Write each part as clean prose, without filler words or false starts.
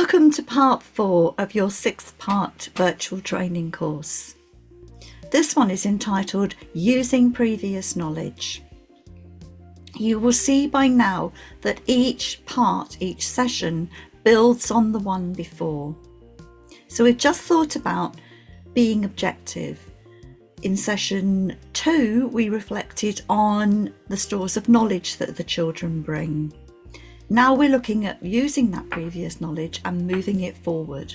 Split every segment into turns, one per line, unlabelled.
Welcome to part 4 of your 6-part virtual training course. This one is entitled Using Previous Knowledge. You will see by now that each session builds on the one before. So we've just thought about being objective. In session 2, we reflected on the stores of knowledge that the children bring. Now we're looking at using that previous knowledge and moving it forward.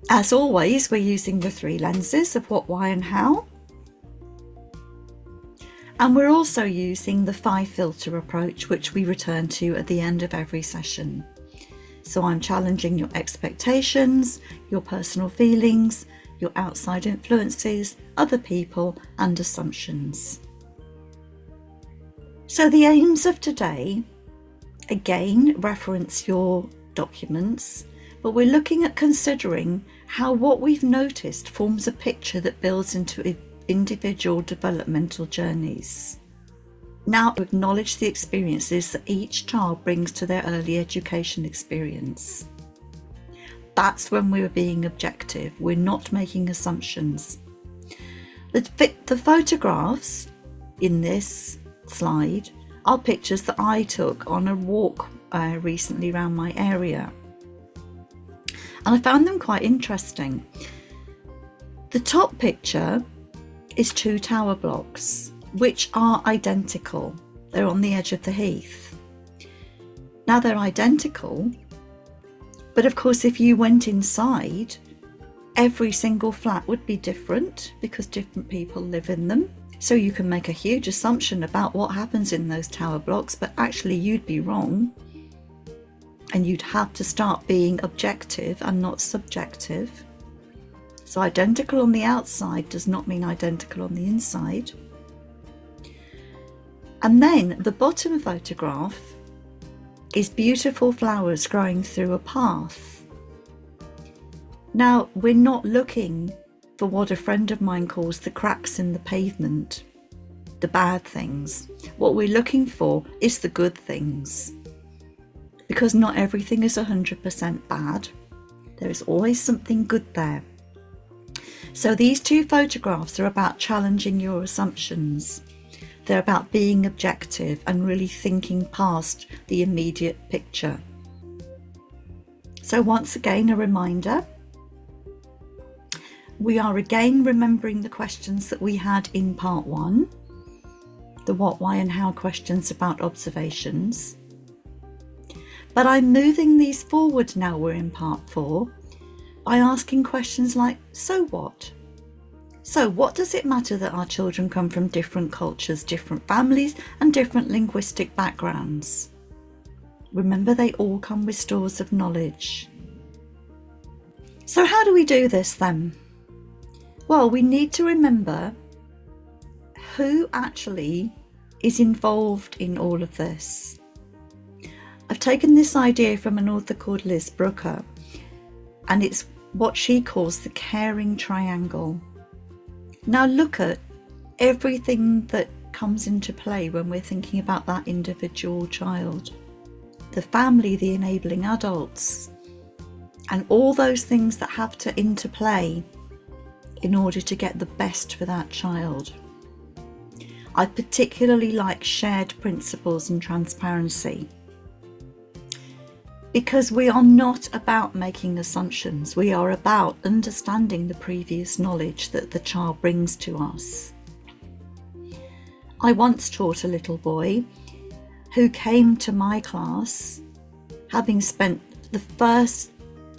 As always, we're using the 3 lenses of what, why and how. And we're also using the 5 filter approach, which we return to at the end of every session. So I'm challenging your expectations, your personal feelings, your outside influences, other people and assumptions. So the aims of today, again, reference your documents, but we're looking at considering how what we've noticed forms a picture that builds into individual developmental journeys. Now, acknowledge the experiences that each child brings to their early education experience. That's when we're being objective. We're not making assumptions. The photographs in this slide are pictures that I took on a walk recently around my area, and I found them quite interesting. The top picture is 2 tower blocks which are identical. They're on the edge of the heath. Now they're identical, but of course if you went inside, every single flat would be different because different people live in them. So you can make a huge assumption about what happens in those tower blocks, but actually you'd be wrong. And you'd have to start being objective and not subjective. So identical on the outside does not mean identical on the inside. And then the bottom photograph is beautiful flowers growing through a path. Now, we're not looking for what a friend of mine calls the cracks in the pavement, the bad things. What we're looking for is the good things, because not everything is 100% bad. There is always something good there. So these 2 photographs are about challenging your assumptions. They're about being objective and really thinking past the immediate picture. So once again, a reminder. We are again remembering the questions that we had in part 1, the what, why and how questions about observations. But I'm moving these forward now we're in part 4 by asking questions like, so what? So what does it matter that our children come from different cultures, different families and different linguistic backgrounds? Remember, they all come with stores of knowledge. So how do we do this then? Well, we need to remember who actually is involved in all of this. I've taken this idea from an author called Liz Brooker, and it's what she calls the caring triangle. Now look at everything that comes into play when we're thinking about that individual child. The family, the enabling adults, and all those things that have to interplay in order to get the best for that child. I particularly like shared principles and transparency, because we are not about making assumptions. We are about understanding the previous knowledge that the child brings to us. I once taught a little boy who came to my class having spent the first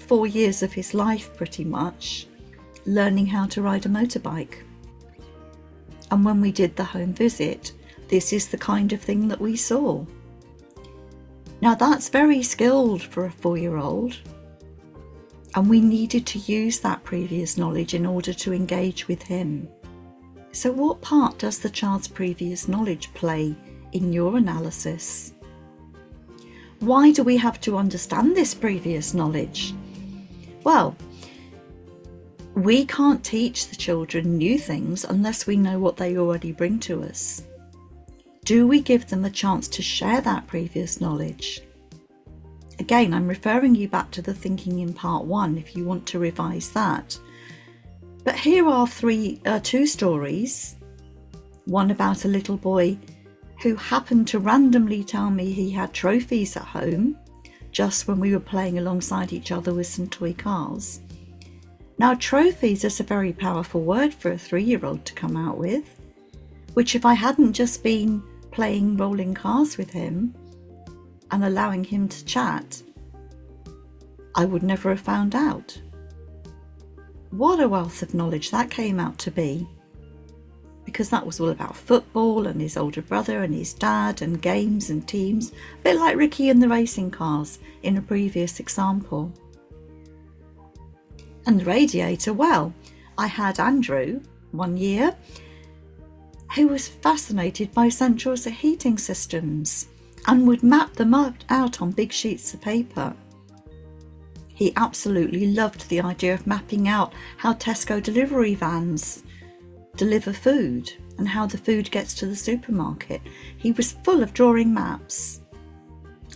4 years of his life pretty much learning how to ride a motorbike. And when we did the home visit, this is the kind of thing that we saw. Now that's very skilled for a 4-year-old, and we needed to use that previous knowledge in order to engage with him. So what part does the child's previous knowledge play in your analysis? Why do we have to understand this previous knowledge? Well, we can't teach the children new things unless we know what they already bring to us. Do we give them a chance to share that previous knowledge? again, I'm referring you back to the thinking in part 1 if you want to revise that. But here are two stories. One about a little boy who happened to randomly tell me he had trophies at home just when we were playing alongside each other with some toy cars. Now, trophies is a very powerful word for a 3-year-old to come out with, which if I hadn't just been playing rolling cars with him and allowing him to chat, I would never have found out. What a wealth of knowledge that came out to be, because that was all about football and his older brother and his dad and games and teams, a bit like Ricky and the racing cars in a previous example. And the radiator, well, I had Andrew 1 year who was fascinated by central heating systems and would map them out on big sheets of paper. He absolutely loved the idea of mapping out how Tesco delivery vans deliver food and how the food gets to the supermarket. He was full of drawing maps.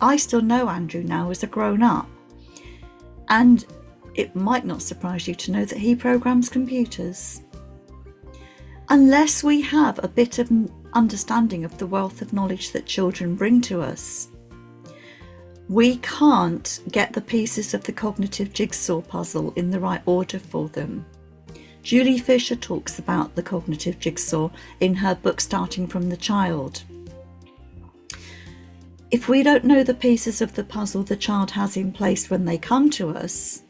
I still know Andrew now as a grown-up, and it might not surprise you to know that he programs computers. Unless we have a bit of understanding of the wealth of knowledge that children bring to us, we can't get the pieces of the cognitive jigsaw puzzle in the right order for them. Julie Fisher talks about the cognitive jigsaw in her book Starting from the Child. If we don't know the pieces of the puzzle the child has in place when they come to us,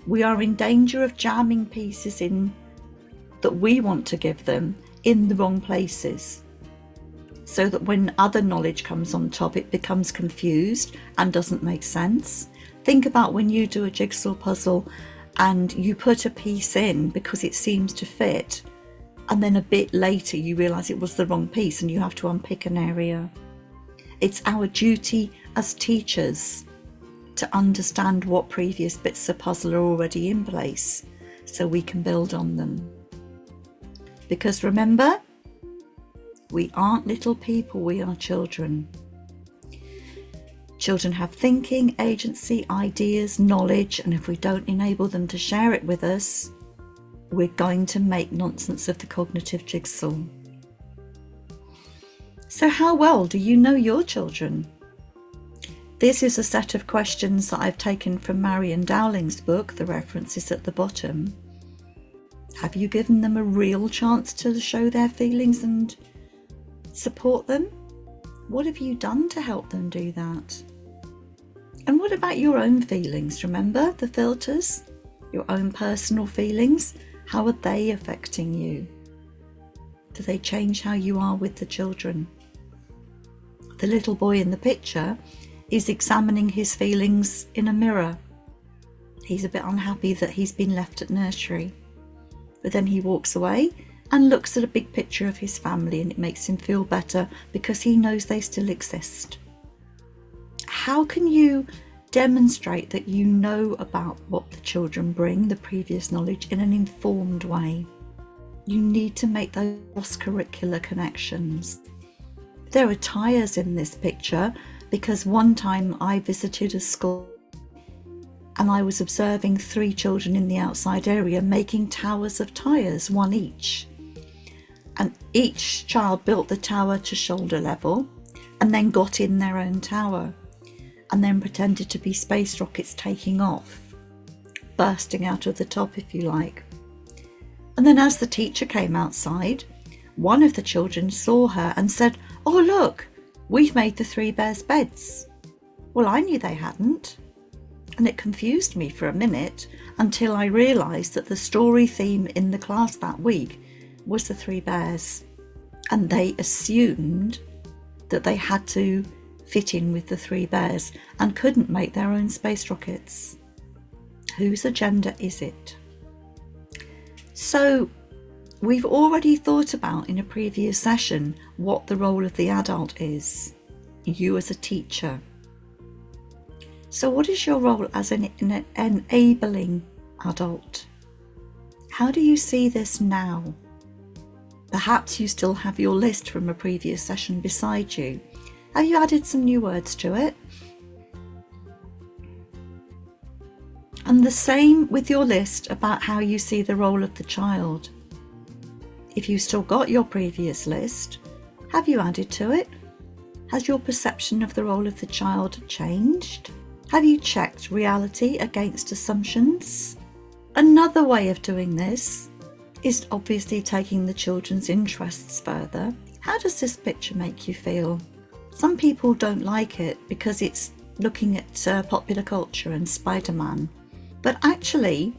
we are in danger of jamming pieces in that we want to give them in the wrong places, so that when other knowledge comes on top, it becomes confused and doesn't make sense. Think about when you do a jigsaw puzzle and you put a piece in because it seems to fit, and then a bit later you realise it was the wrong piece and you have to unpick an area. It's our duty as teachers to understand what previous bits of puzzle are already in place so we can build on them. Because remember, we aren't little people, we are children. Children have thinking, agency, ideas, knowledge, and if we don't enable them to share it with us, we're going to make nonsense of the cognitive jigsaw. So how well do you know your children? This is a set of questions that I've taken from Marion Dowling's book, the reference is at the bottom. Have you given them a real chance to show their feelings and support them? What have you done to help them do that? And what about your own feelings? Remember the filters? Your own personal feelings? How are they affecting you? Do they change how you are with the children? The little boy in the picture is examining his feelings in a mirror. He's a bit unhappy that he's been left at nursery. But then he walks away and looks at a big picture of his family, and it makes him feel better because he knows they still exist. How can you demonstrate that you know about what the children bring, the previous knowledge, in an informed way? You need to make those cross-curricular connections. There are tyres in this picture because one time I visited a school and I was observing 3 children in the outside area making towers of tyres, one each. And each child built the tower to shoulder level and then got in their own tower and then pretended to be space rockets taking off, bursting out of the top, if you like. And then as the teacher came outside, one of the children saw her and said, "Oh look, we've made the 3 bears' beds." Well, I knew they hadn't. And it confused me for a minute until I realised that the story theme in the class that week was the 3 bears. And they assumed that they had to fit in with the 3 bears and couldn't make their own space rockets. Whose agenda is it? So we've already thought about in a previous session what the role of the adult is, you as a teacher. So what is your role as an enabling adult? How do you see this now? Perhaps you still have your list from a previous session beside you. Have you added some new words to it? And the same with your list about how you see the role of the child. If you still got your previous list, have you added to it? Has your perception of the role of the child changed? Have you checked reality against assumptions? Another way of doing this is obviously taking the children's interests further. How does this picture make you feel? Some people don't like it because it's looking at popular culture and Spider-Man. But actually,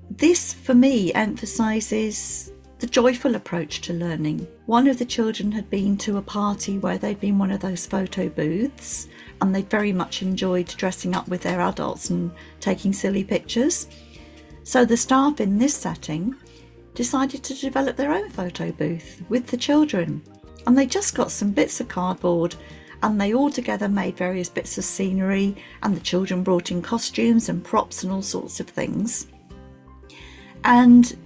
this for me emphasises the joyful approach to learning. One of the children had been to a party where they'd been one of those photo booths, and they very much enjoyed dressing up with their adults and taking silly pictures. So the staff in this setting decided to develop their own photo booth with the children. And they just got some bits of cardboard and they all together made various bits of scenery, and the children brought in costumes and props and all sorts of things. And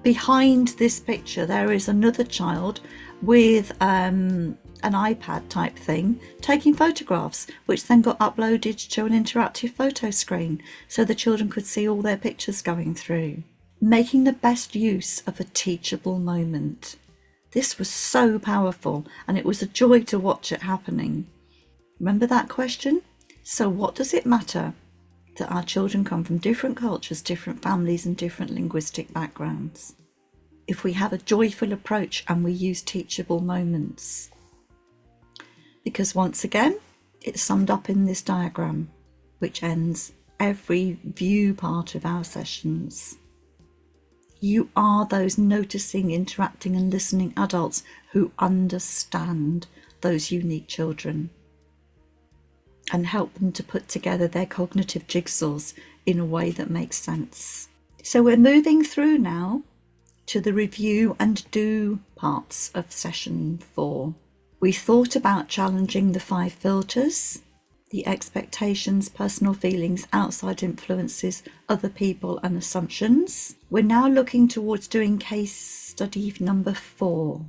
behind this picture there is another child with an iPad type thing taking photographs, which then got uploaded to an interactive photo screen so the children could see all their pictures going through. Making the best use of a teachable moment. This was so powerful, and it was a joy to watch it happening. Remember that question? So what does it matter that our children come from different cultures, different families and different linguistic backgrounds? If we have a joyful approach and we use teachable moments. Because once again, it's summed up in this diagram, which ends every view part of our sessions. You are those noticing, interacting and listening adults who understand those unique children and help them to put together their cognitive jigsaws in a way that makes sense. So we're moving through now to the review and do parts of session 4. We thought about challenging the 5 filters: the expectations, personal feelings, outside influences, other people and assumptions. We're now looking towards doing case study number 4.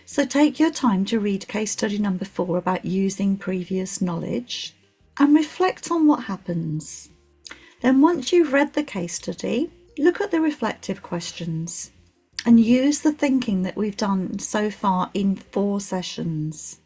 So take your time to read case study number 4 about using previous knowledge and reflect on what happens. Then once you've read the case study, look at the reflective questions and use the thinking that we've done so far in 4 sessions.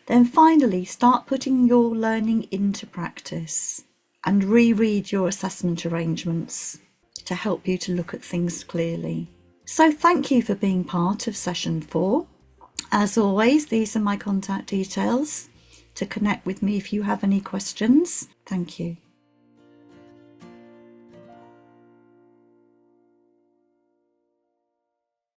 Then finally, start putting your learning into practice and reread your assessment arrangements to help you to look at things clearly. So thank you for being part of session 4, As always, these are my contact details to connect with me if you have any questions. Thank you.